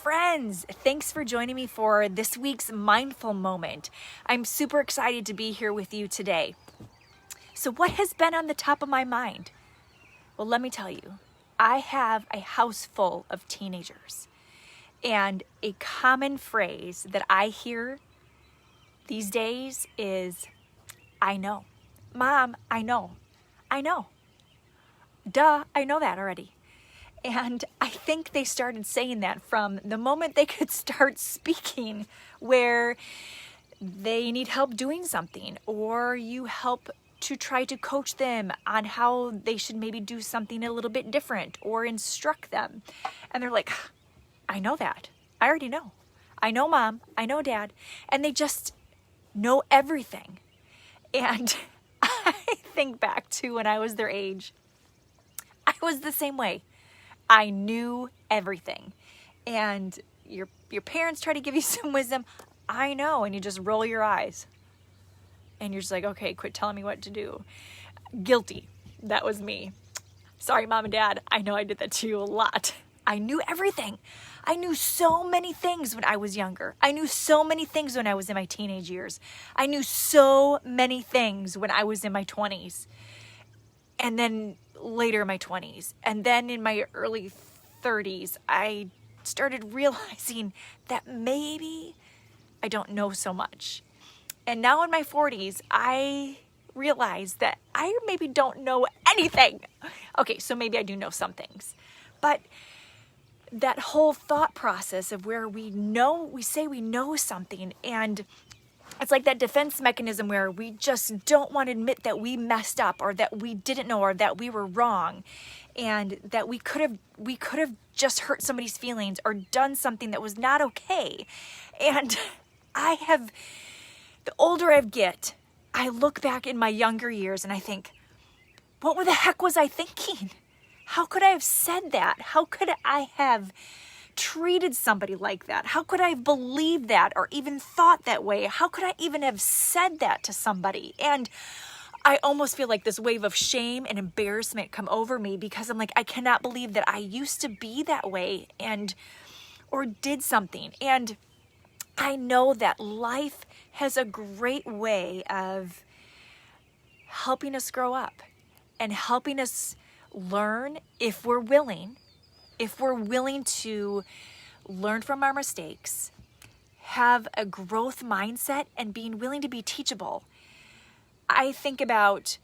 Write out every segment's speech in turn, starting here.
friends, thanks for joining me for this week's mindful moment. I'm super excited to be here with you today. So what has been on the top of my mind? Well, let me tell you, I have a house full of teenagers, and a common phrase that I hear these days is, I know. Mom, I know. I know. Duh, I know that already. And I think they started saying that from the moment they could start speaking, where they need help doing something, or you help to try to coach them on how they should maybe do something a little bit different or instruct them. And they're like, I know that. I already know. I know, Mom. I know, Dad. And they just know everything. And I think back to when I was their age. I was the same way. I knew everything. And your parents try to give you some wisdom. I know. And you just roll your eyes. And you're just like, okay, quit telling me what to do. Guilty. That was me. Sorry, Mom and Dad. I know I did that to you a lot. I knew everything. I knew so many things when I was younger. I knew so many things when I was in my teenage years. I knew so many things when I was in my 20s. And then later in my 20s. And then in my early 30s, I started realizing that maybe I don't know so much. And now in my 40s, I realize that I maybe don't know anything. Okay, so maybe I do know some things. But that whole thought process of where we say we know something, and it's like that defense mechanism where we just don't want to admit that we messed up, or that we didn't know, or that we were wrong, and that we could have just hurt somebody's feelings or done something that was not okay. And the older I get, I look back in my younger years and I think, what the heck was I thinking? How could I have said that? How could I have treated somebody like that? How could I have believed that or even thought that way? How could I even have said that to somebody? And I almost feel like this wave of shame and embarrassment come over me, because I'm like, I cannot believe that I used to be that way or did something. And I know that life has a great way of helping us grow up and helping us learn if we're willing to learn from our mistakes, have a growth mindset, and being willing to be teachable. I think about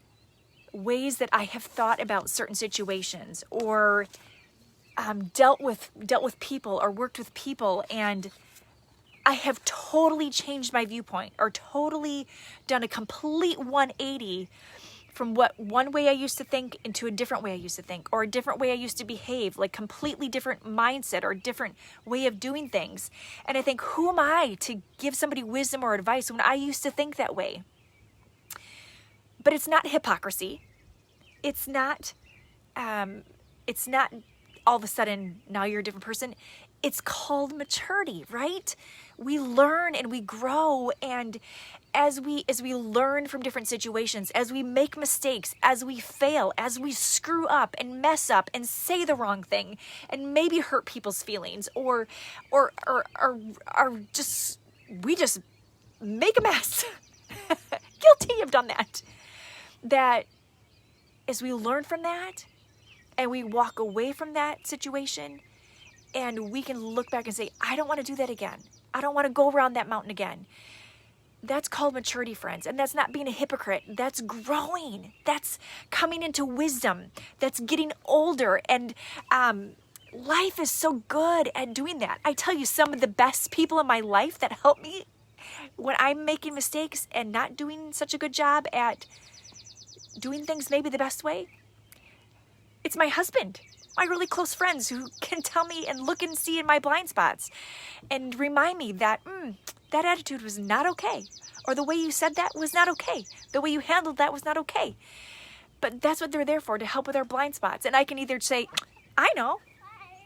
ways that I have thought about certain situations, or dealt with people, or worked with people, and I have totally changed my viewpoint, or totally done a complete 180 from what one way I used to think into a different way I used to think, or a different way I used to behave, like completely different mindset or different way of doing things. And I think, who am I to give somebody wisdom or advice when I used to think that way? But it's not hypocrisy. It's not all of a sudden now you're a different person. It's called maturity, right? We learn and we grow, and as we learn from different situations, as we make mistakes, as we fail, as we screw up and mess up and say the wrong thing and maybe hurt people's feelings, or we just make a mess. Guilty, I've done that. That as we learn from that and we walk away from that situation, and we can look back and say, I don't want to do that again. I don't want to go around that mountain again. That's called maturity, friends. And that's not being a hypocrite. That's growing. That's coming into wisdom. That's getting older. And life is so good at doing that. I tell you, some of the best people in my life that help me when I'm making mistakes and not doing such a good job at doing things maybe the best way, it's my husband. My really close friends who can tell me and look and see in my blind spots and remind me that that attitude was not okay, or the way you said that was not okay, the way you handled that was not okay. But that's what they're there for, to help with our blind spots. And I can either say, I know,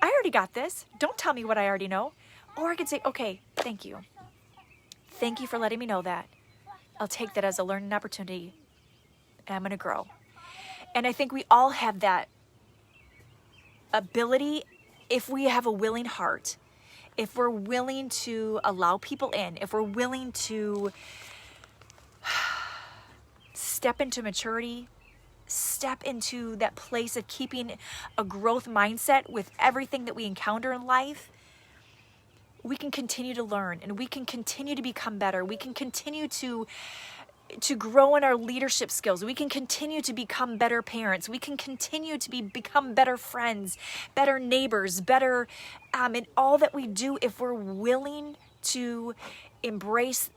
I already got this, don't tell me what I already know. Or I can say, okay, thank you. Thank you for letting me know that. I'll take that as a learning opportunity, and I'm going to grow. And I think we all have that ability if we have a willing heart, if we're willing to allow people in, if we're willing to step into maturity, step into that place of keeping a growth mindset with everything that we encounter in life, we can continue to learn and we can continue to become better. We can continue to grow in our leadership skills. We can continue to become better parents. We can continue to become better friends, better neighbors, better in all that we do if we're willing to embrace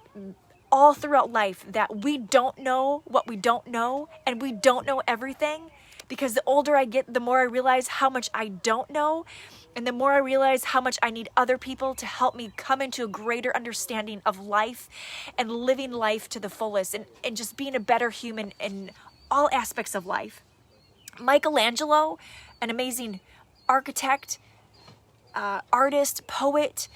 all throughout life that we don't know what we don't know and we don't know everything, because the older I get, the more I realize how much I don't know, and the more I realize how much I need other people to help me come into a greater understanding of life and living life to the fullest and just being a better human in all aspects of life. Michaelangelo, an amazing architect, artist, poet,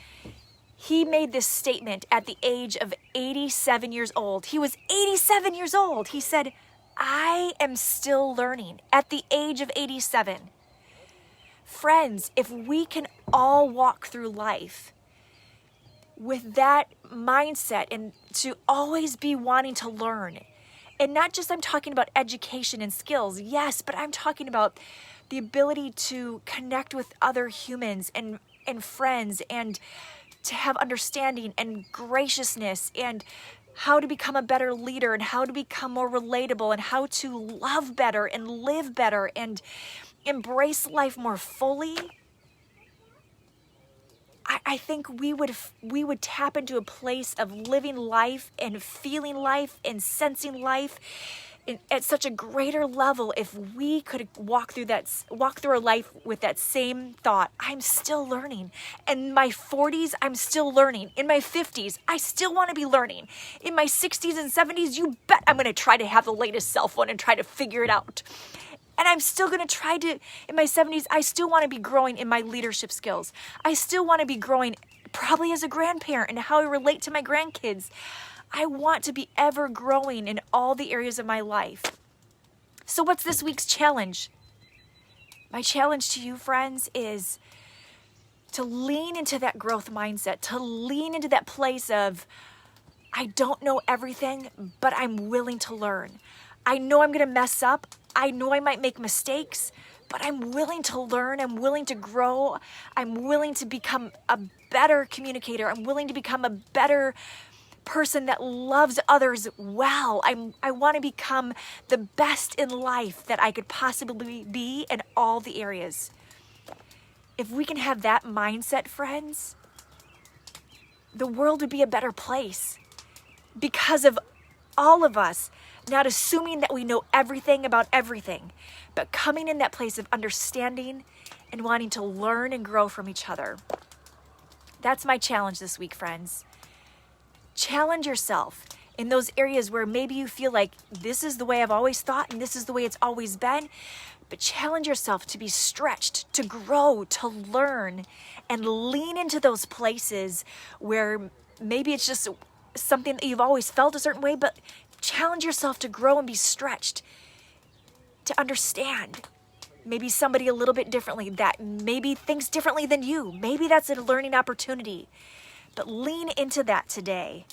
he made this statement at the age of 87 years old. He was 87 years old. He said, "I am still learning," at the age of 87. Friends, if we can all walk through life with that mindset and to always be wanting to learn, and not just I'm talking about education and skills, yes, but I'm talking about the ability to connect with other humans and friends and to have understanding and graciousness and how to become a better leader and how to become more relatable and how to love better and live better and embrace life more fully. I think we would tap into a place of living life and feeling life and sensing life at such a greater level if we could walk through our life with that same thought. I'm still learning. In my 40s, I'm still learning. In my 50s, I still want to be learning. In my 60s and 70s, you bet I'm going to try to have the latest cell phone and try to figure it out. And I'm still going to try to, in my 70s, I still want to be growing in my leadership skills. I still want to be growing probably as a grandparent and how I relate to my grandkids. I want to be ever growing in all the areas of my life. So what's this week's challenge? My challenge to you, friends, is to lean into that growth mindset, to lean into that place of, I don't know everything, but I'm willing to learn. I know I'm going to mess up. I know I might make mistakes, but I'm willing to learn. I'm willing to grow. I'm willing to become a better communicator. I'm willing to become a better person that loves others well. I want to become the best in life that I could possibly be in all the areas. If we can have that mindset, friends, the world would be a better place because of all of us not assuming that we know everything about everything, but coming in that place of understanding and wanting to learn and grow from each other. That's my challenge this week, friends. Challenge yourself in those areas where maybe you feel like this is the way I've always thought and this is the way it's always been, but challenge yourself to be stretched, to grow, to learn, and lean into those places where maybe it's just something that you've always felt a certain way, but challenge yourself to grow and be stretched, to understand maybe somebody a little bit differently that maybe thinks differently than you. Maybe that's a learning opportunity. But lean into that today,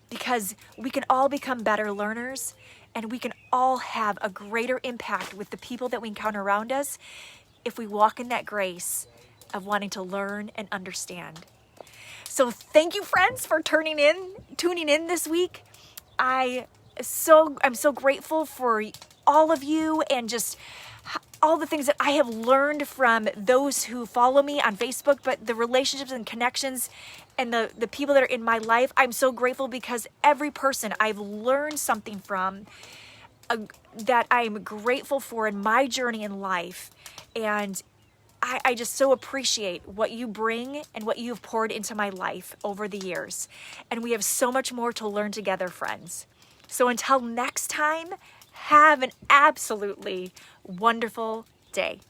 because we can all become better learners and we can all have a greater impact with the people that we encounter around us if we walk in that grace of wanting to learn and understand. So thank you, friends, for tuning in this week. I'm so grateful for all of you and just all the things that I have learned from those who follow me on Facebook, but the relationships and connections and the people that are in my life. I'm so grateful because every person I've learned something from that I'm grateful for in my journey in life. And I just so appreciate what you bring and what you've poured into my life over the years. And we have so much more to learn together, friends. So until next time, have an absolutely wonderful day.